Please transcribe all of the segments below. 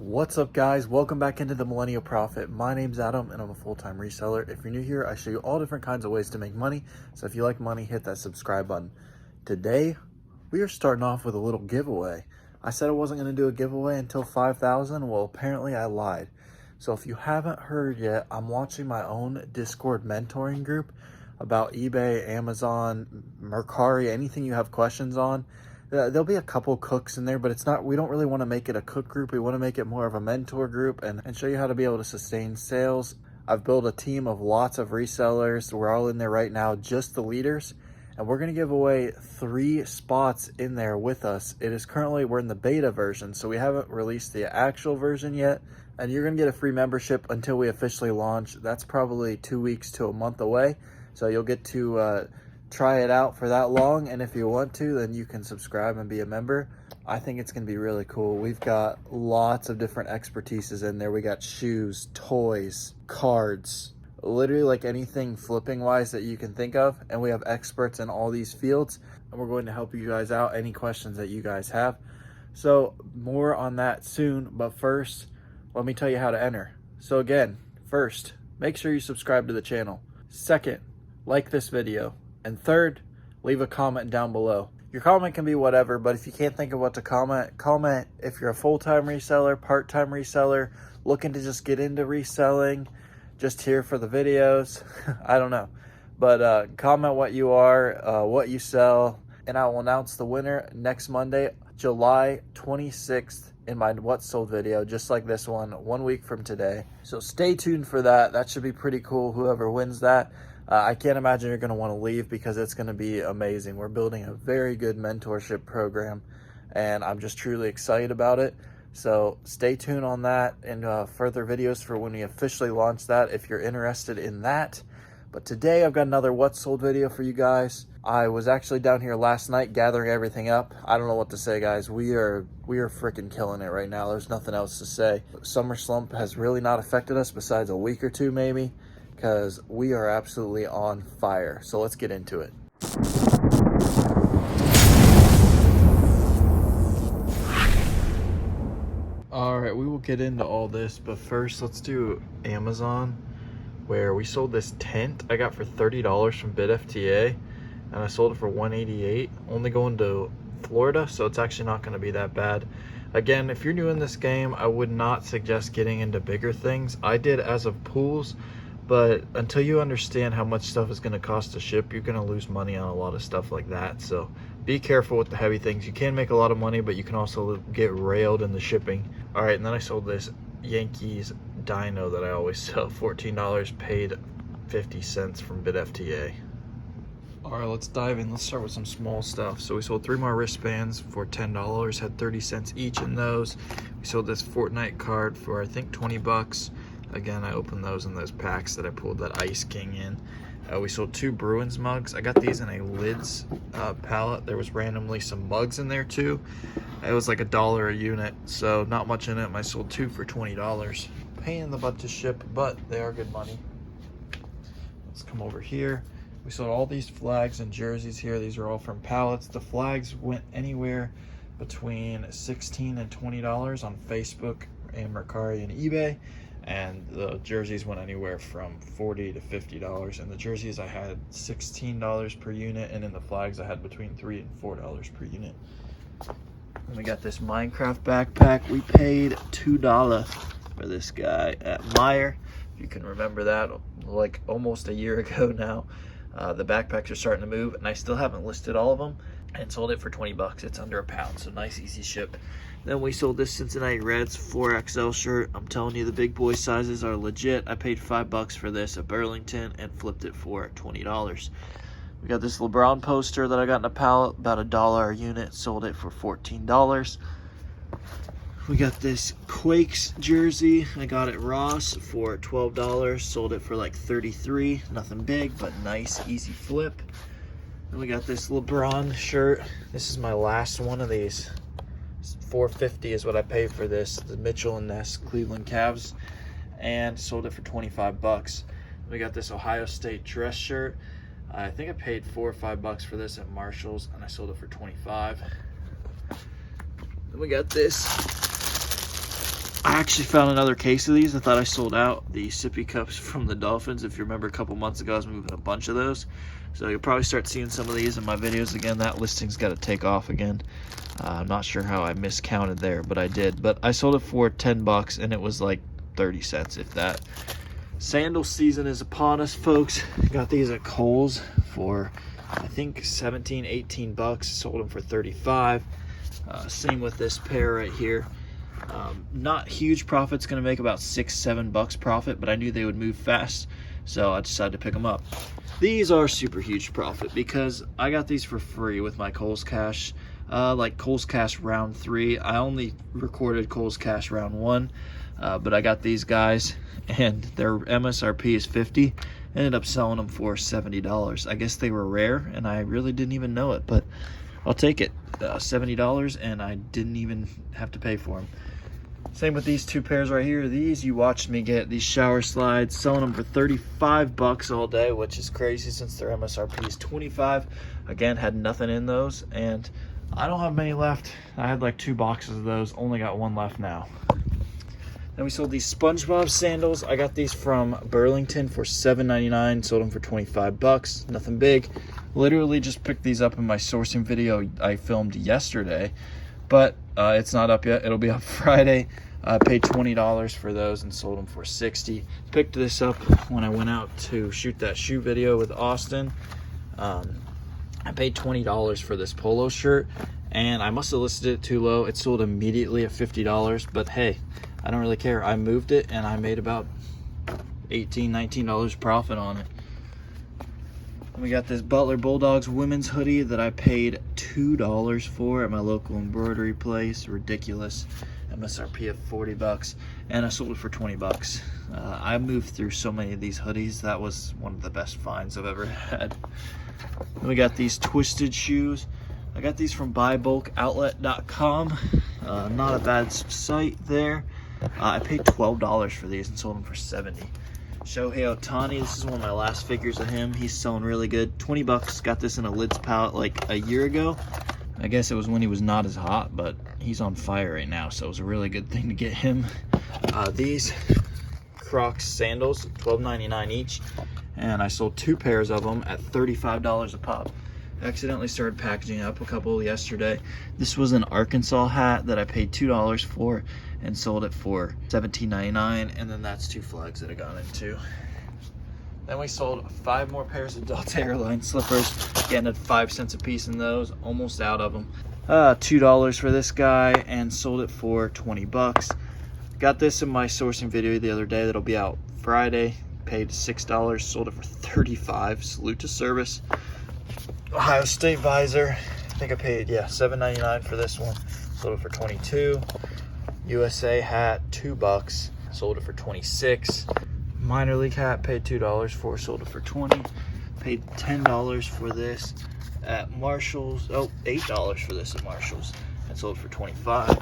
What's up, guys? Welcome back into the Millennial Profit. My name's Adam and I'm a full-time reseller. If you're new here, I show you all different kinds of ways to make money. So if you like money, hit that subscribe button. Today, we are starting off with a little giveaway. I said I wasn't going to do a giveaway until 5,000. Well, apparently I lied. So if you haven't heard yet, I'm launching my own Discord mentoring group about eBay, Amazon, Mercari, anything you have questions on. There'll be a couple cooks in there, but we don't really want to make it a cook group. We want to make it more of a mentor group and show you how to be able to sustain sales. I've built a team of lots of resellers. We're all in there right now, just the leaders. And we're going to give away 3 spots in there with us. We're in the beta version, so we haven't released the actual version yet. And you're going to get a free membership until we officially launch. That's probably 2 weeks to a month away. So you'll get to try it out for that long, and if you want to, then you can subscribe and be a member. I think it's going to be really cool. We've got lots of different expertises in there. We got shoes, toys, cards, literally like anything flipping wise that you can think of, and we have experts in all these fields, and we're going to help you guys out, any questions that you guys have. So more on that soon, but first let me tell you how to enter. So again, first, make sure you subscribe to the channel. Second, like this video. And third, leave a comment down below. Your comment can be whatever, but if you can't think of what to comment if you're a full-time reseller, part-time reseller, looking to just get into reselling, just here for the videos, I don't know. But comment what you are, what you sell, and I will announce the winner next Monday, July 26th, in my What Sold video, just like this one week from today. So stay tuned for that. That should be pretty cool, whoever wins that. I can't imagine you're going to want to leave because it's going to be amazing. We're building a very good mentorship program, and I'm just truly excited about it. So stay tuned on that and further videos for when we officially launch that if you're interested in that. But today I've got another What Sold video for you guys. I was actually down here last night gathering everything up. I don't know what to say, guys. We are freaking killing it right now. There's nothing else to say. Summer slump has really not affected us besides a week or two maybe, because we are absolutely on fire. So let's get into it. All right, we will get into all this, but first let's do Amazon, where we sold this tent I got for $30 from BidFTA, and I sold it for $188, only going to Florida, so it's actually not going to be that bad. Again, if you're new in this game, I would not suggest getting into bigger things. I did as of pools, but until you understand how much stuff is going to cost to ship, you're going to lose money on a lot of stuff like that. So be careful with the heavy things. You can make a lot of money, but you can also get railed in the shipping. All right, and then I sold this Yankees dyno that I always sell, $14, paid 50 cents from BidFTA. All right, let's dive in. Let's start with some small stuff. So we sold 3 more wristbands for $10, had 30 cents each in those. We sold this Fortnite card for I think 20 bucks. Again, I opened those in those packs that I pulled that Ice King in. We sold 2 Bruins mugs. I got these in a lids pallet. There was randomly some mugs in there too. It was like $1 a unit, so not much in it. I sold 2 for $20. Pain in the butt to ship, but they are good money. Let's come over here. We sold all these flags and jerseys here. These are all from pallets. The flags went anywhere between $16 and $20 on Facebook and Mercari and eBay. And the jerseys went anywhere from $40 to $50. And the jerseys I had $16 per unit, and in the flags I had between $3 and $4 per unit. And we got this Minecraft backpack. We paid $2 for this guy at Meyer. If you can remember that, like almost a year ago now. The backpacks are starting to move, and I still haven't listed all of them, and sold it for 20 bucks. It's under £1, so nice, easy ship. Then we sold this Cincinnati Reds 4XL shirt. I'm telling you, the big boy sizes are legit. I paid $5 for this at Burlington and flipped it for $20. We got this LeBron poster that I got in a pallet, about $1 a unit. Sold it for $14. We got this Quakes jersey. I got it Ross for $12. Sold it for like $33. Nothing big, but nice, easy flip. And we got this LeBron shirt. This is my last one of these. $4.50 is what I paid for this. The Mitchell and Ness Cleveland Cavs, and sold it for 25 bucks. We got this Ohio State dress shirt. I think I paid $4 or $5 for this at Marshall's, and I sold it for 25. Then we got this I actually found another case of these. I thought I sold out the sippy cups from the Dolphins. If you remember a couple months ago, I was moving a bunch of those. So you'll probably start seeing some of these in my videos again. That listing's got to take off again. I'm not sure how I miscounted there, but I did. But I sold it for 10 bucks and it was like 30 cents, if that. Sandal season is upon us, folks. Got these at Kohl's for, I think, 17, 18 bucks. Sold them for 35. Same with this pair right here. Not huge profits, gonna make about 6-7 bucks profit, but I knew they would move fast, so I decided to pick them up. These are super huge profit because I got these for free with my Kohl's Cash. Like Kohl's Cash round 3. I only recorded Kohl's Cash round 1, but I got these guys and their MSRP is 50. Ended up selling them for $70. I guess they were rare and I really didn't even know it, but I'll take it. $70 and I didn't even have to pay for them. Same with these two pairs right here. These you watched me get, these shower slides, selling them for 35 bucks all day, which is crazy since their MSRP is 25. Again, had nothing in those and I don't have many left. I had like 2 boxes of those, only got 1 left now. Then we sold these SpongeBob sandals. I got these from Burlington for $7.99, sold them for 25 bucks. Nothing big. Literally just picked these up in my sourcing video I filmed yesterday, but it's not up yet. It'll be up Friday. I paid $20 for those and sold them for $60. Picked this up when I went out to shoot that shoe video with Austin. I paid $20 for this polo shirt and I must have listed it too low. It sold immediately at $50, but hey, I don't really care. I moved it and I made about $18, $19 profit on it. And we got this Butler Bulldogs women's hoodie that I paid $2 for at my local embroidery place. Ridiculous. MSRP of 40 bucks and I sold it for 20 bucks. I moved through so many of these hoodies. That was one of the best finds I've ever had. Then we got these twisted shoes. I got these from buybulkoutlet.com. Not a bad site there. I paid $12 for these and sold them for $70. Shohei Ohtani, this is one of my last figures of him. He's selling really good. 20 bucks. Got this in a lids pallet like a year ago. I guess it was when he was not as hot, but he's on fire right now, so it was a really good thing to get him. These Crocs sandals, $12.99 each, and I sold 2 pairs of them at $35 a pop. Accidentally started packaging up a couple yesterday. This was an Arkansas hat that I paid $2 for and sold it for $17.99, and then that's 2 flags that I got into. Then we sold 5 more pairs of Delta Airlines slippers, getting at 5 cents a piece in those, almost out of them. $2 for this guy and sold it for 20 bucks. Got this in my sourcing video the other day that'll be out Friday. Paid $6, sold it for 35. Salute to service. Ohio State visor, I think I paid, $7.99 for this one. Sold it for 22. USA hat, $2. Sold it for 26. Minor league hat, paid $2 for, sold it for 20. Paid $10 for this at Marshall's. Oh, $8 for this at Marshall's and sold it for 25.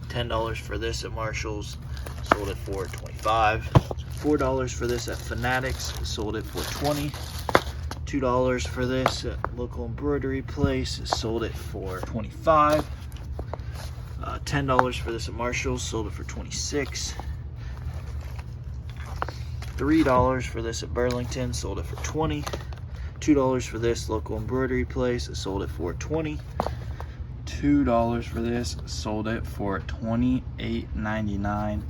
$10 for this at Marshall's, sold it for 25. $4 for this at Fanatics, sold it for 20. $2 for this at local embroidery place, sold it for 25. $10 for this at Marshall's, sold it for 26. $3 for this at Burlington, sold it for 20. $2 for this local embroidery place, sold it for 20. $2 for this, sold it for $28.99.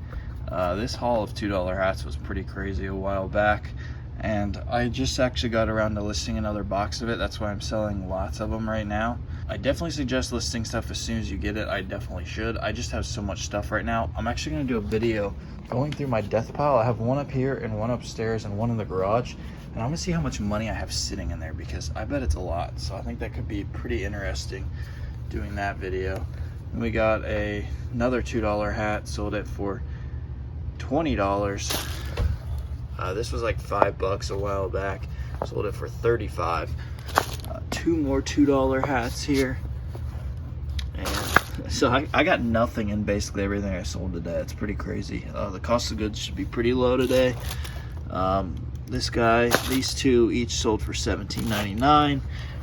This haul of $2 hats was pretty crazy a while back, and I just actually got around to listing another box of it. That's why I'm selling lots of them right now. I definitely suggest listing stuff as soon as you get it. I definitely should. I just have so much stuff right now. I'm actually going to do a video going through my death pile. I have one up here and one upstairs and one in the garage, and I'm going to see how much money I have sitting in there because I bet it's a lot. So I think that could be pretty interesting doing that video. And we got another $2 hat, sold it for $20. This was like $5 a while back, sold it for 35. 2 more $2 hats here, and so I got nothing in basically everything I sold today. It's pretty crazy. The cost of goods should be pretty low today. This guy, these 2 each sold for $17.99,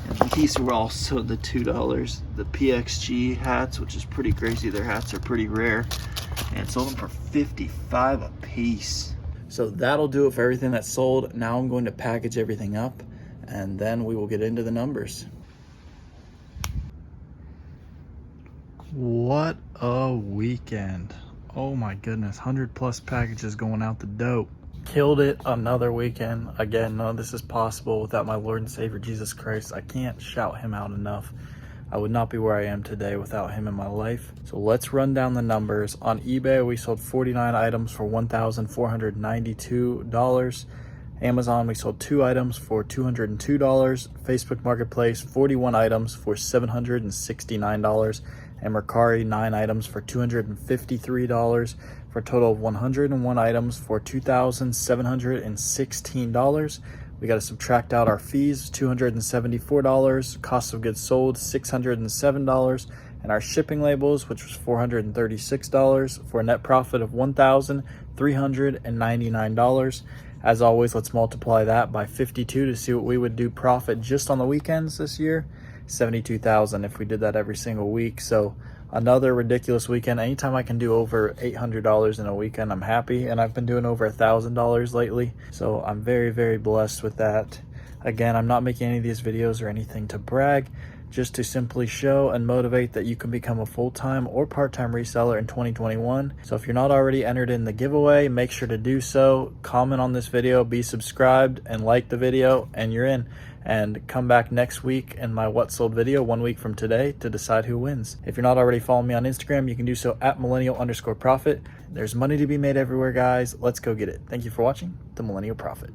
and these were also the $2. The PXG hats, which is pretty crazy. Their hats are pretty rare. and sold them for $55 a piece. So that'll do it for everything that's sold. Now I'm going to package everything up, and then we will get into the numbers. What a weekend. Oh my goodness, 100+ packages going out the dope. Killed it another weekend. Again, none of this is possible without my Lord and Savior Jesus Christ. I can't shout him out enough. I would not be where I am today without him in my life. So let's run down the numbers. On eBay, we sold 49 items for $1,492. Amazon, we sold 2 items for $202. Facebook Marketplace, 41 items for $769. And Mercari, 9 items for $253, for a total of 101 items for $2,716. We got to subtract out our fees, $274, cost of goods sold, $607, and our shipping labels, which was $436, for a net profit of $1,399. As always, let's multiply that by 52 to see what we would do profit just on the weekends this year. 72,000 if we did that every single week. So another ridiculous weekend. Anytime I can do over $800 in a weekend, I'm happy, and I've been doing over $1,000 lately, so I'm very, very blessed with that. Again, I'm not making any of these videos or anything to brag, just to simply show and motivate that you can become a full-time or part-time reseller in 2021. So if you're not already entered in the giveaway, make sure to do so. Comment on this video, be subscribed, and like the video, and you're in. And come back next week in my What Sold video 1 week from today to decide who wins. If you're not already following me on Instagram, you can do so at millennial_profit. There's money to be made everywhere, guys. Let's go get it. Thank you for watching The Millennial Prophet.